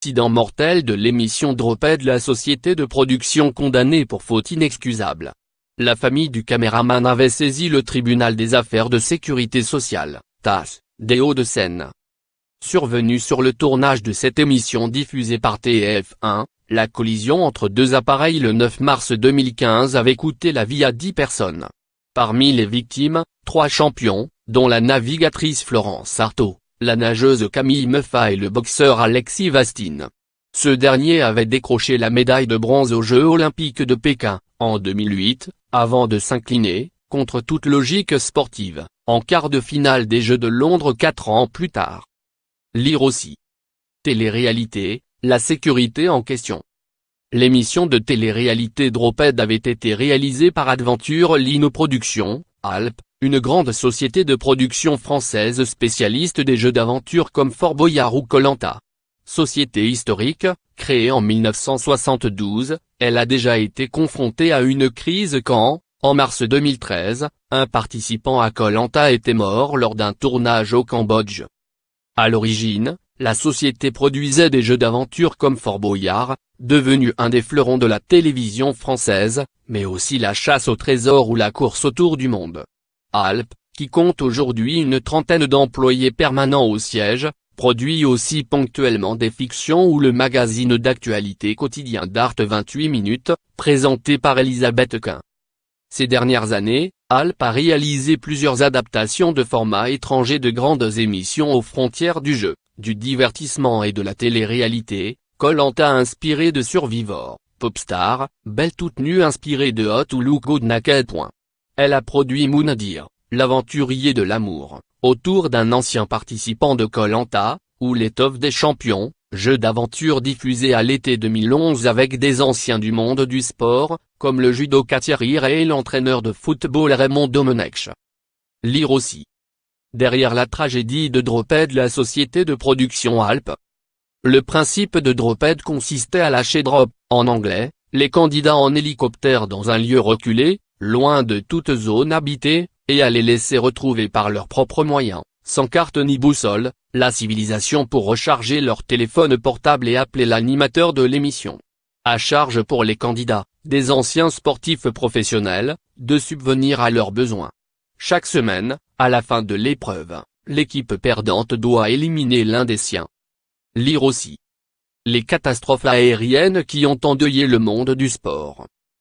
Accident mortel de l'émission Droped, la société de production condamnée pour faute inexcusable. La famille du caméraman avait saisi le tribunal des affaires de sécurité sociale, TAS, des Hauts-de-Seine. Survenue sur le tournage de cette émission diffusée par TF1, la collision entre deux appareils le 9 mars 2015 avait coûté la vie à 10 personnes. Parmi les victimes, 3 champions, dont la navigatrice Florence Artaud, la nageuse Camille Meffa et le boxeur Alexis Vastine. Ce dernier avait décroché la médaille de bronze aux Jeux Olympiques de Pékin, en 2008, avant de s'incliner, contre toute logique sportive, en quart de finale des Jeux de Londres 4 ans plus tard. Lire aussi. Télé-réalité, la sécurité en question. L'émission de télé-réalité Droped avait été réalisée par Adventure Lino Productions, Alp, une grande société de production française spécialiste des jeux d'aventure comme Fort Boyard ou Koh-Lanta. Société historique, créée en 1972, elle a déjà été confrontée à une crise quand, en mars 2013, un participant à Koh-Lanta était mort lors d'un tournage au Cambodge. À l'origine, la société produisait des jeux d'aventure comme Fort Boyard, devenu un des fleurons de la télévision française, mais aussi la chasse au trésor ou la course autour du monde. Alp, qui compte aujourd'hui une trentaine d'employés permanents au siège, produit aussi ponctuellement des fictions ou le magazine d'actualité quotidien d'Art 28 minutes, présenté par Elisabeth Quint. Ces dernières années, Alp a réalisé plusieurs adaptations de formats étrangers de grandes émissions aux frontières du jeu, du divertissement et de la télé-réalité, Koh-Lanta inspiré de Survivor, Popstar, Belle toute nue inspiré de Hot ou Look Good Naked. Elle a produit Moundir, l'aventurier de l'amour, autour d'un ancien participant de Koh-Lanta, ou l'étoffe des champions, jeu d'aventure diffusé à l'été 2011 avec des anciens du monde du sport, comme le judoka Thierry Ray et l'entraîneur de football Raymond Domenech. Lire aussi. Derrière la tragédie de Droped, la société de production Alp. Le principe de Droped consistait à lâcher drop, en anglais, les candidats en hélicoptère dans un lieu reculé, loin de toute zone habitée, et à les laisser retrouver par leurs propres moyens, sans carte ni boussole, la civilisation pour recharger leur téléphone portable et appeler l'animateur de l'émission. À charge pour les candidats, des anciens sportifs professionnels, de subvenir à leurs besoins. Chaque semaine, à la fin de l'épreuve, l'équipe perdante doit éliminer l'un des siens. Lire aussi. Les catastrophes aériennes qui ont endeuillé le monde du sport.